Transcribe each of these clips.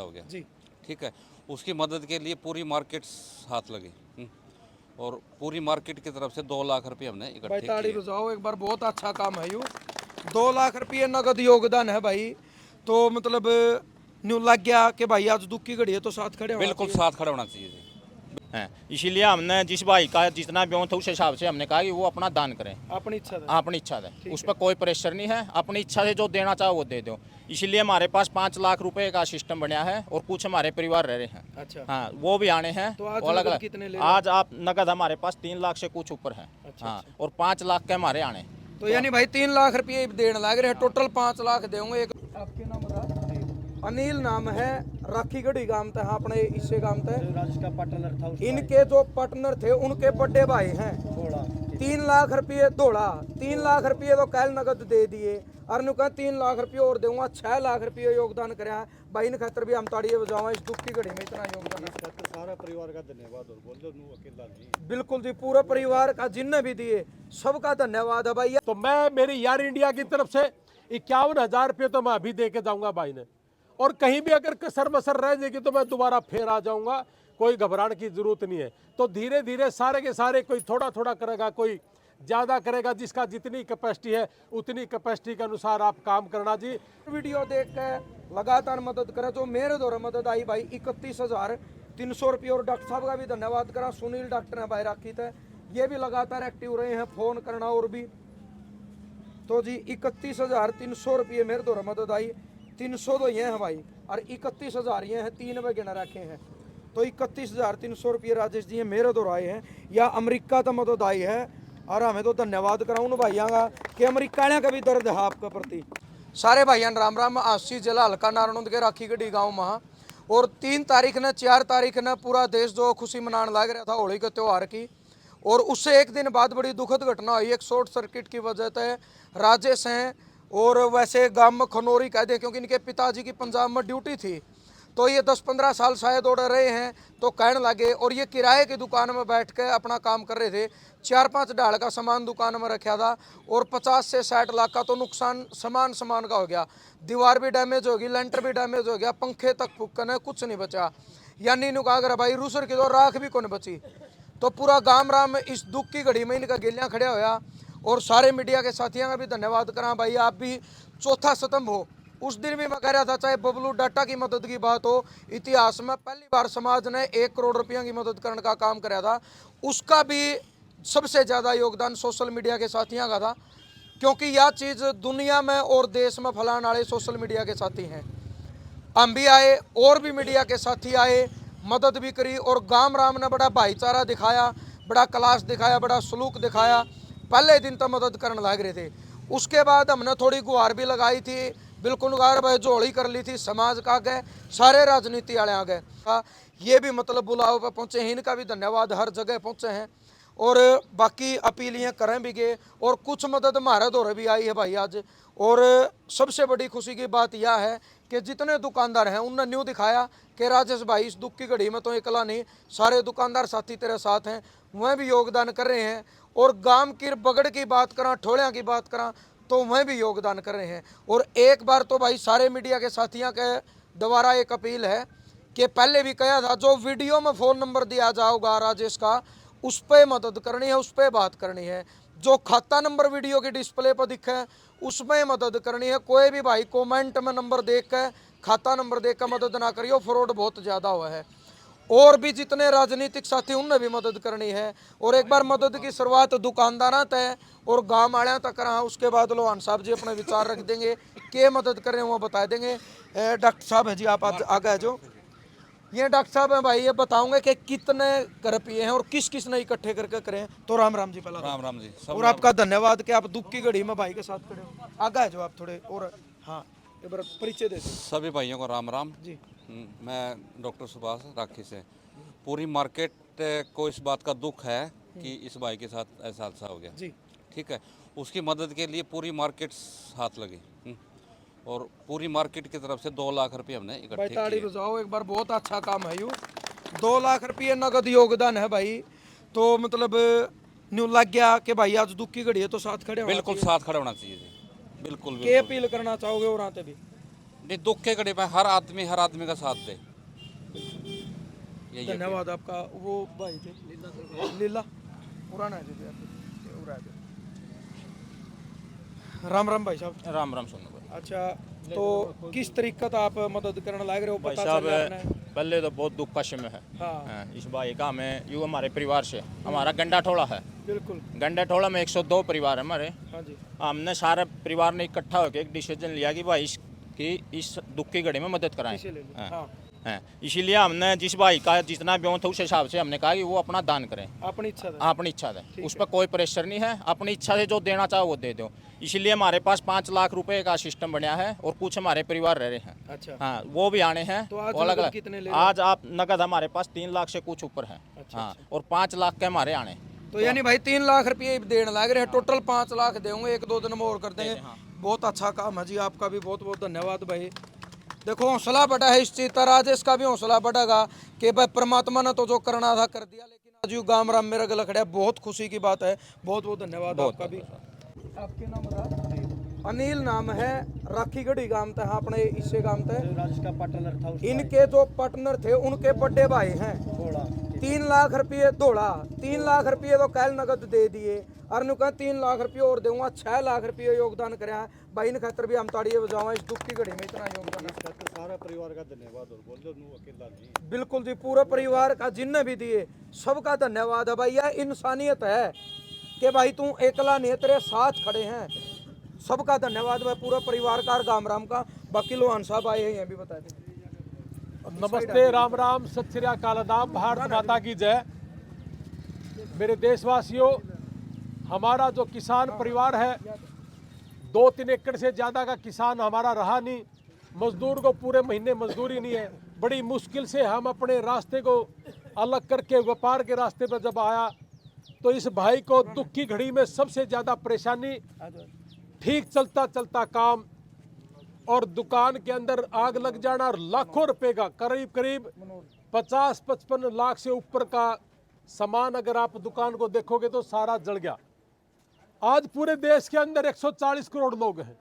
हो गया जी। ठीक है। उसकी मदद के लिए पूरी मार्केट हाथ लगी और पूरी मार्केट की तरफ से 2 लाख रुपए हमने भाई इकट्ठे ताड़ी किए। बजाओ एक बार, बहुत अच्छा काम है यू। 2 लाख रुपये नगद योगदान है भाई। तो मतलब न्यू लग गया कि भाई आज दुख की घड़ी है तो साथ खड़े होना बिल्कुल चाहिए। साथ खड़ा होना चाहिए जी। हैं, इसीलिए हमने जिस भाई का जितना भी था उस हिसाब से हमने कहा कि वो अपना दान करें। अपनी इच्छा है। अपनी इच्छा है, ठीक उस है। पर कोई प्रेशर नहीं है, अपनी इच्छा से जो देना चाहो वो दे दो। इसीलिए हमारे पास 5 लाख रुपए का सिस्टम बना है और कुछ हमारे परिवार रह रहे हैं। अच्छा। हाँ, वो भी आने हैं। तो आज अलग नगद अलग कितने ले रहे हो? आज आप नगद हमारे पास 3 लाख से कुछ ऊपर है। अच्छा, हाँ, अच्छा। और 5 लाख के हमारे आने। तो यानी भाई 3 लाख रुपये देने लग रहे हैं, टोटल 5 लाख देंगे। एक आपके नाम बता। अनिल नाम है, राखीगढ़ी गांव था अपने इससे गांव थे। राजेश का पार्टनर था उसका। इनके जो पार्टनर थे उनके बड़े भाई हैं। 3 लाख रुपये दौड़ा, 3 लाख रुपये तो कल नगद दे दिए और नु कहा 3 लाख रुपये और दूंगा, 6 लाख रुपये योगदान कराया भाई। इन खातर भी हम ताड़िए बजावा, इस दुख की घड़ी में इतना योगदान है। सारा परिवार का धन्यवाद और बोल दो नू अकेला नहीं। बिल्कुल जी, पूरे परिवार का जिनने भी दिए सबका धन्यवाद है भाई। तो मैं मेरी यार इंडिया की तरफ से 51,000 रुपये तो मैं अभी दे के जाऊंगा भाई ने, और कहीं भी अगर कसर मसर रह जाएगी तो मैं दोबारा फिर आ जाऊंगा, कोई घबराने की जरूरत नहीं है। तो धीरे धीरे सारे के सारे, कोई थोड़ा थोड़ा करेगा, कोई ज़्यादा करेगा, जिसका जितनी कैपेसिटी है उतनी कैपेसिटी के अनुसार आप काम करना जी। वीडियो देख के लगातार मदद करे, जो मेरे द्वारा मदद आई भाई 31,300 रुपये। और डॉक्टर साहब का भी धन्यवाद करा, सुनील डॉक्टर है भाई राखी थे, ये भी लगातार एक्टिव रहे हैं, फोन करना और भी। तो जी 31,300 रुपये मेरे द्वारा मदद आई। 300 तो ये है भाई और 31,000 ये हैं, 3 वे गिना रखे हैं। तो 31,300 रुपये राजेश जी मेरे द्वारा आए हैं, या अमेरिका तो मदद आई है। और हमें तो धन्यवाद कराऊँ उन भाइयों का कि अमेरिका ने का भी दर्द है आपके प्रति। सारे भाइयों राम राम। आशी जिला हल्का नारायण के राखीगढ़ी गाँव में, और 3 तारीख ने 4 तारीख ने पूरा देश जो खुशी मनाने लग रहा था होली के त्यौहार की। और उससे एक दिन बाद बड़ी दुखद घटना हुई, एक शॉर्ट सर्किट की वजह से राजेश हैं, और वैसे गांव में खनौरी कह दें क्योंकि इनके पिताजी की पंजाब में ड्यूटी थी। तो ये 10-15 साल शायद उड़ रहे हैं, तो कहने लगे, और ये किराए की दुकान में बैठ के अपना काम कर रहे थे। 4-5 ढाल का सामान दुकान में रखा था, और 50 से 60 लाख का तो नुकसान सामान का हो गया। दीवार भी डैमेज होगी, लेंटर भी डैमेज हो गया, पंखे तक फूकने कुछ नहीं बचा। यानी नु कहा भाई रूसर की तो राख भी कौन बची। तो पूरा गांव राम इस दुख की घड़ी में इनका गिलियाँ खड़ा होया। और सारे मीडिया के साथियों का भी धन्यवाद करा भाई, आप भी चौथा स्तंभ हो। उस दिन भी मैं कह रहा था, चाहे बबलू डाटा की मदद की बात हो, इतिहास में पहली बार समाज ने 1 करोड़ रुपया की मदद करने का काम कराया था, उसका भी सबसे ज़्यादा योगदान सोशल मीडिया के साथियों का था। क्योंकि यह चीज़ दुनिया में और देश में फैलाने वाले सोशल मीडिया के साथी हैं। हम भी आए और भी मीडिया के साथी आए, मदद भी करी, और गांव राम ने बड़ा भाईचारा दिखाया, बड़ा क्लास दिखाया, बड़ा सलूक दिखाया। पहले दिन तो मदद करने लग रहे थे। उसके बाद हमने थोड़ी गुहार भी लगाई थी, बिल्कुल गार भाई जोड़ी कर ली थी, समाज का गए, सारे राजनीति वाले आ गए। ये भी मतलब बुलाव पर पहुँचे हैं, इनका भी धन्यवाद, हर जगह पहुँचे हैं। और बाकी अपीलियाँ करें भी गए, और कुछ मदद हमारे दौरे भी आई है भाई आज। और सबसे बड़ी खुशी की बात यह है कि जितने दुकानदार हैं उनने न्यू दिखाया कि राजेश भाई इस दुख की घड़ी में तो अकेला नहीं, सारे दुकानदार साथी तेरे साथ हैं, वह भी योगदान कर रहे हैं। और गांव की बगड़ की बात करा, ठोलियाँ की बात करा, तो वह भी योगदान कर रहे हैं। और एक बार तो भाई सारे मीडिया के साथियों के द्वारा एक अपील है कि पहले भी कहा था, जो वीडियो में फ़ोन नंबर दिया जाएगा राजेश का, उस पर मदद करनी है, उस पर बात करनी है। जो खाता नंबर वीडियो के डिस्प्ले पर दिखे उसमें मदद करनी है। कोई भी भाई कमेंट में नंबर देख के, खाता नंबर देख कर मदद ना करियो, फ्रॉड बहुत ज़्यादा हुआ है। और भी जितने राजनीतिक साथी उनने भी मदद करनी है। और एक बार मदद की शुरुआत दुकानदारों तय और गाँव वाले तक करा, उसके बाद लोहान साहब जी अपने विचार रख देंगे, के मदद करें वो बता देंगे। डॉक्टर साहब है जी, आप आज आगे जो ये डॉक्टर साहब हैं भाई, ये बताऊंगे कि कितने कर पिए हैं और किस किस ने इकट्ठे करके करें। तो राम राम जी, पहला राम राम जी। और आपका धन्यवाद कि आप दुख की घड़ी में भाई के साथ खड़े हो। आगे जो आप थोड़े और, हाँ, एक बार परिचय दे दो। सभी भाइयों को राम राम जी। मैं डॉक्टर सुभाष राखी से। पूरी मार्केट को इस बात का दुख है कि इस भाई के साथ ऐसा हादसा हो गया जी। ठीक है। उसकी मदद के लिए पूरी मार्केट हाथ लगी और पूरी मार्केट की तरफ से 2 लाख रुपए हमने भाई इकट्ठे ताड़ी किए। बजाओ एक बार, बहुत अच्छा काम है यू। 2 लाख रुपये नगद योगदान है भाई। तो मतलब न्यू लग गया कि भाई आज दुख की घड़ी है तो साथ खड़े होना बिल्कुल चाहिए। साथ खड़ा होना चाहिए जी। बिल्कुल के बिल्कुल। अपील करना चाहोगे और आते भी? नहीं, दुख के घड़ी में हर आदमी का साथ दे, यही है। धन्यवाद आपका। वो भाई थे लीला पुराना है जी, राम राम भाई साहब। राम राम सोनू भाई। अच्छा, तो किस तरीके का आप मदद करने लग रहे हो? भाई पता साहब चला आपने? पहले तो बहुत दुख का समय है। हाँ इस भाई का हमें यूँ हमारे परिवार से, हमारा गंडा ठोड़ा है, बिल्कुल। गंडा ठोड़ा में 102 परिवार है हमारे। हाँ जी, हमने सारे परिवार ने इकट्ठा होकर एक डिसीजन लिया कि भाई इस दुख की घड़ी में मदद कराएं। इसीलिए हाँ। हाँ, हैं, इसीलिए हमने जिस भाई का जितना ब्यों था उस हिसाब से हमने कहा कि वो अपना दान करें, अपनी इच्छा था। अपनी इच्छा से, उस पर कोई प्रेशर नहीं है, अपनी इच्छा से जो देना चाहो वो दे दो। इसीलिए हमारे पास 5 लाख रुपए का सिस्टम बनया है और कुछ हमारे परिवार रह रहे हैं। अच्छा, हाँ, वो भी आने हैं। तो आज अलग नगद अलग कितने ले आज आप नगद हमारे पास 3 लाख से कुछ ऊपर है। अच्छा, हाँ, और 5 लाख के हमारे आने। तो यानी भाई 3 लाख रुपये देने लग रहे हैं, टोटल 5 लाख देंगे, 1-2 दिन में और कर देंगे। बहुत अच्छा काम है जी, आपका भी बहुत बहुत धन्यवाद भाई। देखो हौसला बढ़ा है इस चीज का, राजेश का भी हौसला बढ़ेगा कि भाई परमात्मा ने तो जो करना था कर दिया, लेकिन आज यू गाम राम मेरा गला खड़ा है, बहुत खुशी की बात है। बहुत बहुत धन्यवाद आपका भी। आपके नाम बता? अनिल नाम है, राखीगढ़ी गांव थे, हाँ अपने इससे गांव थे। राजेश का पार्टनर था उसका इनके जो पार्टनर थे उनके बड़े भाई हैं। थोड़ा 3 लाख रुपये दौड़ा, 3 लाख रुपये तो कल नगद दे दिए, और नु कहा 3 लाख रुपये और दूंगा, 6 लाख रुपये योगदान कराया भाई। इन खातर भी हम ताड़ियां बजावा, इस दुख की घड़ी में इतना योगदान है। सारा परिवार का धन्यवाद और बोल दो नू अकेला नहीं। बिल्कुल जी, पूरे परिवार का जिनने भी दिए सबका धन्यवाद है भाई। यह इंसानियत है कि भाई तू एकला नहीं, तेरे साथ खड़े हैं, सबका धन्यवाद भाई, पूरा परिवार का और गाम राम का। बाकी लोहान साहब आए हैं, ये भी बता दें। नमस्ते, राम राम, सत श्री अकाल, आदाब, भारत माता की जय। मेरे देशवासियों, हमारा जो किसान परिवार है, 2-3 एकड़ से ज़्यादा का किसान हमारा रहा नहीं। मजदूर को पूरे महीने मजदूरी नहीं है। बड़ी मुश्किल से हम अपने रास्ते को अलग करके व्यापार के रास्ते पर जब आया, तो इस भाई को दुख की घड़ी में सबसे ज़्यादा परेशानी, ठीक चलता चलता काम और दुकान के अंदर आग लग जाना, और लाखों रुपए का, करीब करीब 50-55 लाख से ऊपर का सामान अगर आप दुकान को देखोगे तो सारा जल गया। आज पूरे देश के अंदर 140 करोड़ लोग हैं।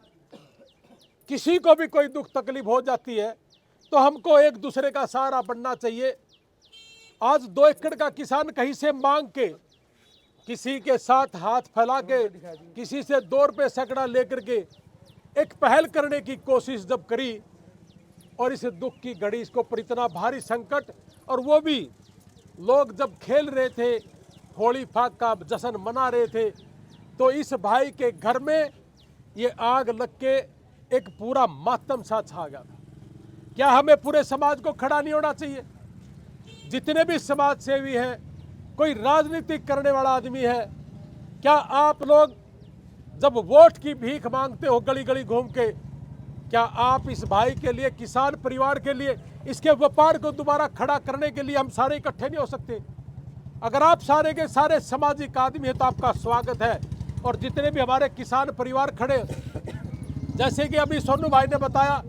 किसी को भी कोई दुख तकलीफ हो जाती है तो हमको एक दूसरे का सहारा बनना चाहिए। आज 2 एकड़ का किसान कहीं से मांग के, किसी के साथ हाथ फैला के, किसी से 2 रुपये सैकड़ा लेकर के एक पहल करने की कोशिश जब करी, और इस दुख की घड़ी, इसको पर इतना भारी संकट, और वो भी लोग जब खेल रहे थे, होली फाग का जश्न मना रहे थे, तो इस भाई के घर में ये आग लग के एक पूरा मातम सा छा गया। क्या हमें पूरे समाज को खड़ा नहीं होना चाहिए? जितने भी समाज सेवी हैं, कोई राजनीतिक करने वाला आदमी है, क्या आप लोग जब वोट की भीख मांगते हो गली गली घूम के, क्या आप इस भाई के लिए, किसान परिवार के लिए, इसके व्यापार को दोबारा खड़ा करने के लिए हम सारे इकट्ठे नहीं हो सकते? अगर आप सारे के सारे सामाजिक आदमी हैं तो आपका स्वागत है। और जितने भी हमारे किसान परिवार खड़े, जैसे कि अभी सोनू भाई ने बताया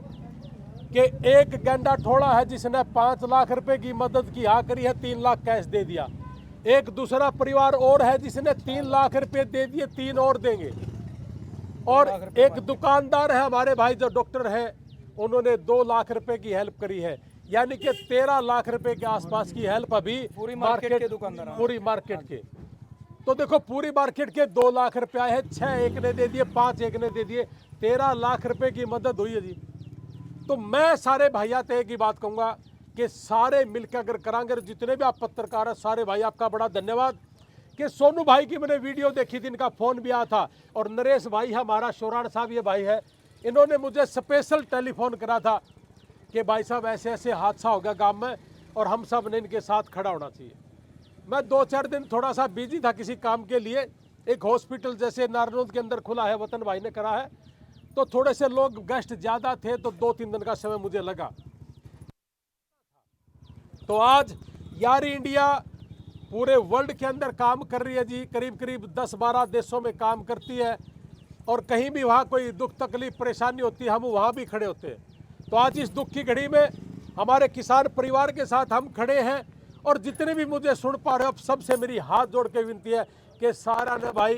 कि एक गंडा ठोड़ा है जिसने 5 लाख रुपए की मदद की, हाँ करी है, 3 लाख कैश दे दिया। एक दूसरा परिवार और है जिसने 3 लाख रुपए दे दिए, 3 और देंगे। और एक दुकानदार है हमारे भाई जो डॉक्टर है, उन्होंने 2 लाख रुपए की हेल्प करी है। यानी कि 13 लाख रुपए के आसपास की हेल्प अभी पूरी मार्केट के दुकानदार, पूरी मार्केट के। तो देखो पूरी मार्केट के 2 लाख रुपया है, 6 एक ने दे दिए, 5 एक ने दे दिए, 13 लाख रुपए की मदद हुई है जी। तो मैं सारे भाइयों से एक ही बात कहूँगा कि सारे मिलकर अगर करांगे, जितने भी आप पत्रकार हैं, सारे भाई आपका बड़ा धन्यवाद। कि सोनू भाई की मैंने वीडियो देखी थी, इनका फ़ोन भी आया था, और नरेश भाई हमारा शोरान साहब ये भाई है, इन्होंने मुझे स्पेशल टेलीफोन करा था कि भाई साहब ऐसे ऐसे हादसा हो गया गांव में और हम सब ने इनके साथ खड़ा होना चाहिए। मैं 2-4 दिन थोड़ा सा बिजी था किसी काम के लिए, एक हॉस्पिटल जैसे नारनौल के अंदर खुला है, वतन भाई ने करा है, तो थोड़े से लोग गेस्ट ज़्यादा थे, तो 2-3 दिन का समय मुझे लगा। तो आज यारी इंडिया पूरे वर्ल्ड के अंदर काम कर रही है जी, करीब करीब 10-12 देशों में काम करती है, और कहीं भी वहाँ कोई दुख तकलीफ परेशानी होती है हम वहाँ भी खड़े होते हैं। तो आज इस दुख की घड़ी में हमारे किसान परिवार के साथ हम खड़े हैं, और जितने भी मुझे सुन पा रहे हो, अब सबसे मेरी हाथ जोड़ के विनती है कि सारा ने भाई,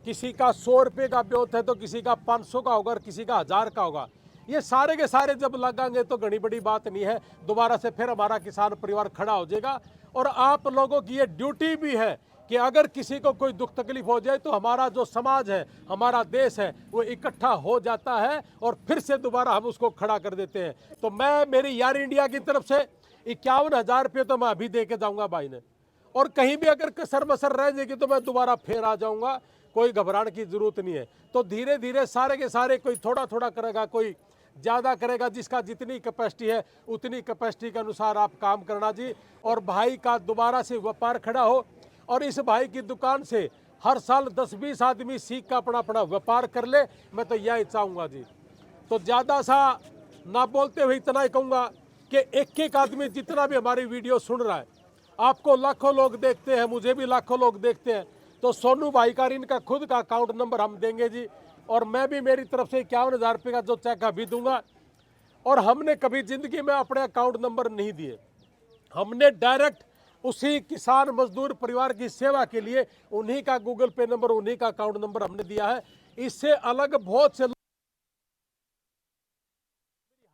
किसी का 100 रुपये का ब्योत है तो किसी का 500 का होगा और किसी का 1000 का होगा। ये सारे के सारे जब लगाएंगे तो घनी बड़ी बात नहीं है, दोबारा से फिर हमारा किसान परिवार खड़ा हो जाएगा। और आप लोगों की ये ड्यूटी भी है कि अगर किसी को कोई दुख तकलीफ हो जाए तो हमारा जो समाज है, हमारा देश है, वो इकट्ठा हो जाता है और फिर से दोबारा हम उसको खड़ा कर देते हैं। तो मैं मेरी यार इंडिया की तरफ से 51,000 रुपये तो मैं अभी दे के जाऊँगा भाई ने, और कहीं भी अगर कसर मसर रह जाएगी तो मैं दोबारा फिर आ जाऊँगा, कोई घबराने की ज़रूरत नहीं है। तो धीरे धीरे सारे के सारे, कोई थोड़ा थोड़ा करेगा, कोई ज़्यादा करेगा, जिसका जितनी कैपेसिटी है उतनी कैपेसिटी के अनुसार आप काम करना जी। और भाई का दोबारा से व्यापार खड़ा हो, और इस भाई की दुकान से हर साल 10-20 आदमी सीख का अपना अपना व्यापार कर ले, मैं तो यही चाहूँगा जी। तो ज़्यादा सा ना बोलते हुए इतना ही कहूँगा कि एक एक आदमी जितना भी हमारी वीडियो सुन रहा है, आपको लाखों लोग देखते हैं, मुझे भी लाखों लोग देखते हैं, तो सोनू भाई का इनका खुद का अकाउंट नंबर हम देंगे जी। और मैं भी मेरी तरफ से 51,000 रुपये का जो चेक अभी दूंगा। और हमने कभी ज़िंदगी में अपने अकाउंट नंबर नहीं दिए, हमने डायरेक्ट उसी किसान मजदूर परिवार की सेवा के लिए उन्हीं का गूगल पे नंबर, उन्हीं का अकाउंट नंबर हमने दिया है। इससे अलग बहुत से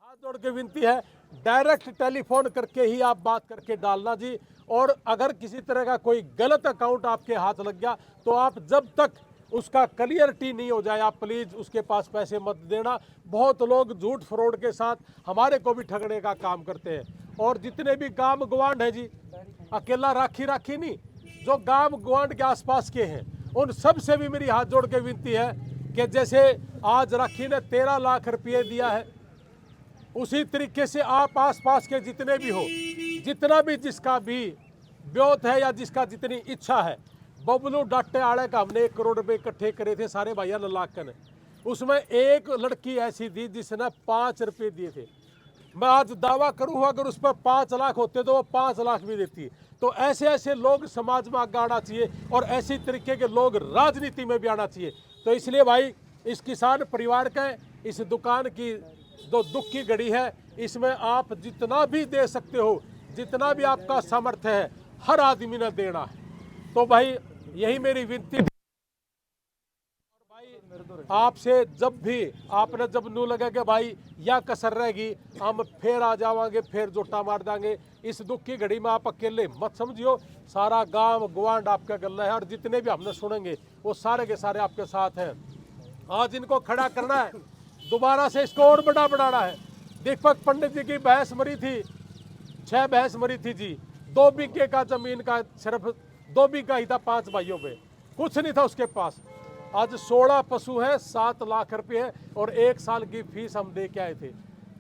हाथ जोड़ के विनती है, डायरेक्ट टेलीफोन करके ही आप बात करके डालना जी। और अगर किसी तरह का कोई गलत अकाउंट आपके हाथ लग गया तो आप जब तक उसका क्लियरिटी नहीं हो जाए, आप प्लीज़ उसके पास पैसे मत देना। बहुत लोग झूठ फ्रॉड के साथ हमारे को भी ठगने का काम करते हैं। और जितने भी गांव गवांड है जी, अकेला राखी नहीं, जो गांव गवांड के आसपास के हैं, उन सब से भी मेरी हाथ जोड़ के विनती है कि जैसे आज राखी ने 13 लाख रुपये दिया है, उसी तरीके से आप आसपास के जितने भी हो, जितना भी जिसका भी ब्योत है या जिसका जितनी इच्छा है, बबलू डाटे आड़े का हमने 1 करोड़ रुपए इकट्ठे करे थे सारे भाइयों ने लाकर, उसमें एक लड़की ऐसी थी जिसने 5 रुपये दिए थे। मैं आज दावा करूँ अगर उस पर 5 लाख होते तो वो 5 लाख भी देती। तो ऐसे ऐसे लोग समाज में आगे आना चाहिए और ऐसी तरीके के लोग राजनीति में भी आना चाहिए। तो इसलिए भाई, इस किसान परिवार के इस दुकान की जो दुख की घड़ी है, इसमें आप जितना भी दे सकते हो, जितना भी आपका सामर्थ्य है, हर आदमी ने देना है। तो भाई यही मेरी विनती। आपसे जब भी आपने जब नू लगे कि भाई या कसर रहेगी, हम फिर आ जावांगे, फिर जोटा मार देंगे। इस दुख की घड़ी में आप अकेले मत समझियो, सारा गांव गवांड आपका गला है और जितने भी हमने सुनेंगे वो सारे के सारे आपके साथ हैं। आज इनको खड़ा करना है, दोबारा से इसको और बड़ा बनाना है। दीपक पंडित जी की भैंस मरी थी, 6 भैंस मरी थी जी, 2 बीघे का जमीन का सिर्फ 2 बीघा ही था 5 भाइयों पे, कुछ नहीं था उसके पास। आज 16 पशु है, 7 लाख रुपए है और 1 साल की फीस हम दे के आए थे।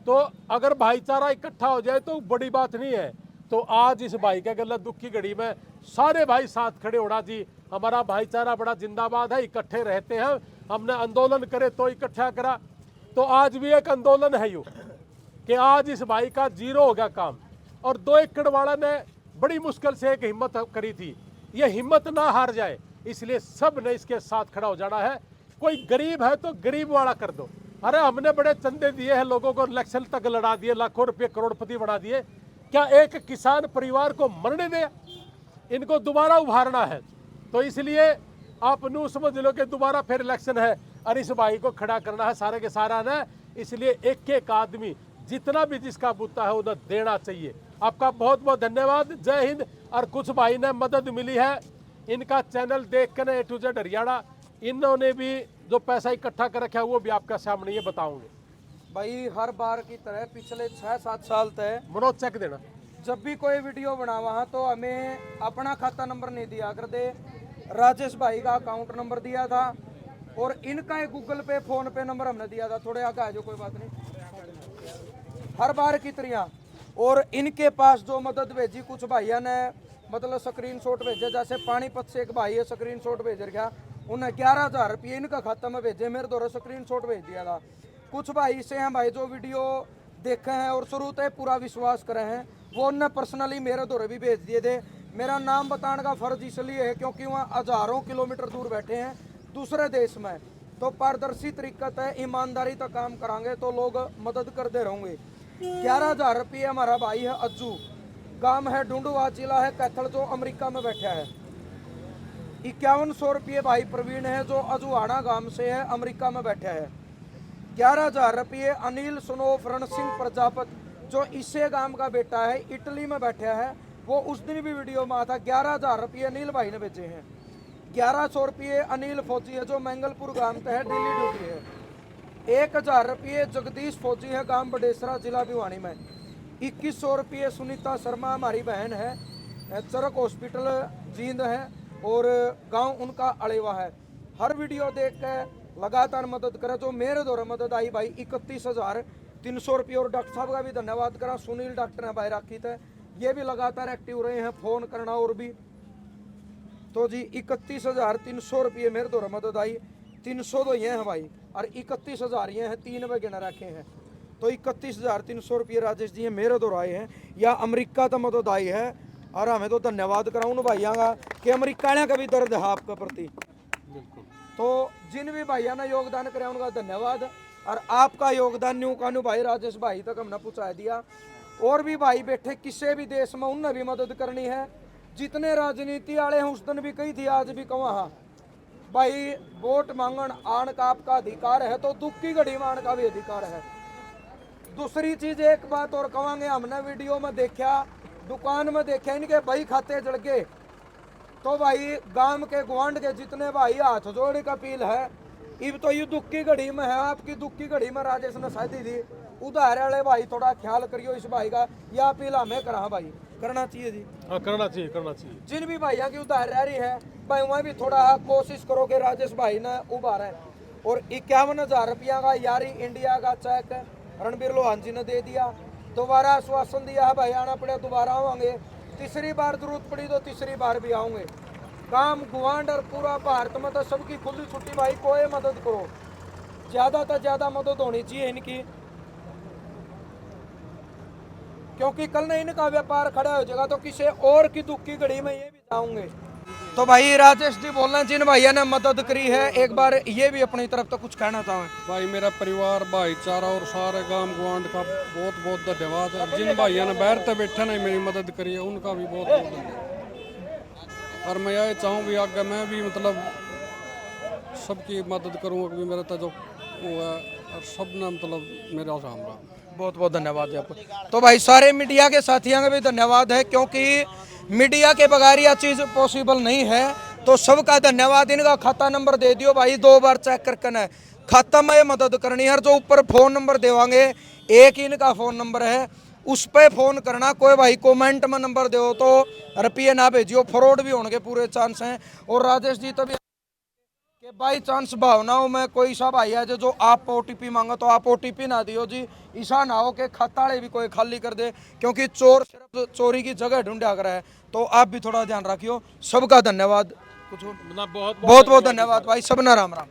तो अगर भाईचारा इकट्ठा हो जाए तो बड़ी बात नहीं है। तो आज इस भाई के गलत दुख की घड़ी में सारे भाई साथ खड़े होना जी। हमारा भाईचारा बड़ा जिंदाबाद है, इकट्ठे रहते हैं। हमने आंदोलन करे तो इकट्ठा करा, तो आज भी एक आंदोलन है यूँ कि आज इस भाई का 0 हो गया काम। और 2 एकड़ वाला ने बड़ी मुश्किल से एक हिम्मत करी थी, ये हिम्मत ना हार जाए, इसलिए सब ने इसके साथ खड़ा हो जाना है। कोई गरीब है तो गरीब वाला कर दो। अरे हमने बड़े चंदे दिए हैं, लोगों को इलेक्शन तक लड़ा दिए, लाखों रुपए करोड़पति बना दिए, क्या एक किसान परिवार को मरने दे? इनको दोबारा उभारना है। तो इसलिए आप नू समझ लो कि दोबारा फिर इलेक्शन है और इस भाई को खड़ा करना है सारे के सारा ने। इसलिए एक एक आदमी जितना भी जिसका बूता है उन्हें देना चाहिए। आपका बहुत बहुत धन्यवाद। जय हिंद। और कुछ भाई ने मदद मिली है, इनका चैनल देख कर A to Z हरियाणा, इन्होंने भी जो पैसा इकट्ठा कर रखा है वो भी आपका सामने ये बताऊंगे। भाई हर बार की तरह पिछले 6-7 साल तक मनोज चेक देना, जब भी कोई वीडियो बनावा है तो हमें अपना खाता नंबर नहीं दिया करते, राजेश भाई का अकाउंट नंबर दिया था और इनका एक गूगल पे फोन पे नंबर हमने दिया था। थोड़े आगे आ जाओ, कोई बात नहीं, हर बार की तरह। और इनके पास जो मदद भेजी कुछ भाइयों ने मतलब स्क्रीनशॉट भेजे, जैसे पानीपत से एक भाई है स्क्रीनशॉट भेज रखा, उन्हें 11,000 रुपये इनका खाता में भेजे, मेरे द्वारा स्क्रीनशॉट भेज दिया था। कुछ भाई से हैं भाई जो वीडियो देखे हैं और शुरू से पूरा विश्वास करे हैं, वो उन्हें पर्सनली मेरे द्वारा भी भेज दिए थे। मेरा नाम बताने का फर्ज इसलिए है क्योंकि वहाँ हज़ारों किलोमीटर दूर बैठे हैं दूसरे देश में, तो पारदर्शी तरीका है, ईमानदारी तक काम करांगे तो लोग मदद करते रहेंगे। 11,000 रुपये हमारा भाई है अज्जू, गांव है ढूंढुआ, जिला है कैथल, जो अमेरिका में बैठा है। 5100 रुपये भाई प्रवीण है जो अजुआना गांव से है, अमेरिका में बैठा है। 11,000 रुपये अनिल सुनोफ रण सिंह प्रजापत जो इसे गांव का बेटा है, इटली में बैठा है, वो उस दिन भी वीडियो में आता। 11,000 रुपये अनिल भाई ने बेचे हैं। 1100 रुपये अनिल फौजी है जो मंगलपुर गांव का है, दिल्ली ड्यूटी है। 1,000 रुपये जगदीश फौजी है, गांव बडेसरा, जिला भिवानी में। 2100 रुपये सुनीता शर्मा हमारी बहन है, चरक हॉस्पिटल जींद है और गांव उनका अड़ेवा है। हर वीडियो देख के लगातार मदद करे, जो मेरे द्वारा मदद आई भाई 31,300 रुपये। और डॉक्टर साहब का भी धन्यवाद करा, सुनील डॉक्टर है भाई राखी थे, ये भी लगातार एक्टिव रहे हैं, फोन करना और भी। तो जी 31,300 रुपये मेरे द्वारा मदद आई। 300 तो ये हैं भाई और 31,000 ये हैं, 3 वे गिना रखे हैं। तो 31,300 रुपये राजेश जी मेरे द्वारा आए हैं, या अमेरिका तो मदद आई है। और हमें तो धन्यवाद कराऊँ उन भाइयों का कि अमेरिका का भी दर्द है आपके प्रति। तो जिन भी भाइयों ने योगदान कराया उनका धन्यवाद। और आपका योगदान न्यू कानू भाई राजेश भाई तक हमने पहुँचा दिया। और भी भाई बैठे किसी भी देश में, उनने भी मदद करनी है। जितने राजनीति वाले हैं उस दिन भी कही थी, आज भी कहूँ हाँ भाई, वोट मांगन आन का आपका अधिकार है, तो दुख की घड़ी में आन का भी अधिकार है। दूसरी चीज एक बात और कहेंगे, हमने वीडियो में देखा, दुकान में देखा, इनके भाई खाते जल गए। तो भाई गांव के गुआंढ के जितने भाई हाथ जोड़े का अपील है, इब तो ये दुख की घड़ी में है, आपकी दुख की घड़ी में राजेश ने शादी थी, उधार वाले भाई थोड़ा ख्याल करियो इस भाई का, या अपील हमें करा भाई करना चाहिए जी। हाँ, करना चाहिए, करना चाहिए। जिन भी भाइयों की उधार रह रही है भाई, वहाँ भी थोड़ा कोशिश करो कि राजेश भाई ने उभार है। और 51,000 रुपया का यारी इंडिया का चेक रणबीर लोहान जी ने दे दिया। दोबारा आश्वासन दिया है भाई, आना पड़े दोबारा आवांगे, तीसरी बार जरूरत पड़ी तो तीसरी बार भी आऊँगे। काम गुआंढ और पूरा भारत में तो सबकी खुली छुट्टी भाई, कोई मदद करो, ज़्यादा से ज़्यादा मदद होनी चाहिए इनकी, क्योंकि कल नहीं इनका व्यापार खड़ा हो जाएगा तो किसी और की दुख की घड़ी में ये भी जाऊंगे। तो भाई राजेश जी बोलना, जिन भैया ने मदद करी है एक बार ये भी अपनी तरफ तो कुछ कहना चाहें। भाई मेरा परिवार, भाईचारा और सारे गांव गुआंढ का बहुत बहुत धन्यवाद है। जिन भाइयों ने बाहर से बैठे ने मेरी मदद करी है उनका भी बहुत बहुत धन्यवाद। और मैं यही चाहूँ भी आगे मैं भी मतलब सबकी मदद करूँगा, क्योंकि मेरा तो जो वो है और सब ने मतलब मेरा सामना। बहुत बहुत धन्यवाद जी आपको। तो भाई सारे मीडिया के साथियों का भी धन्यवाद है, क्योंकि मीडिया के बगैर यह चीज़ पॉसिबल नहीं है। तो सबका धन्यवाद। इनका खाता नंबर दे दियो भाई, 2 बार चेक करके न खाता में मदद करनी है। और जो ऊपर फ़ोन नंबर देवांगे, एक इनका फ़ोन नंबर है, उस पर फ़ोन करना। कोई भाई कमेंट में नंबर दो तो रुपये ना भेजियो, फ्रॉड भी होने के पूरे चांस हैं। और राजेश जी तभी कि बाई चांस भावनाओं में कोई सा भाई है जो आप OTP मांगा तो आप OTP ना दियो जी, ऐसा ना हो कि खाता वाले भी कोई खाली कर दे, क्योंकि चोर सिर्फ चोरी की जगह ढूंढा कर है। तो आप भी थोड़ा ध्यान रखियो। सबका धन्यवाद। कुछ बहुत बहुत धन्यवाद भाई, सबना राम राम।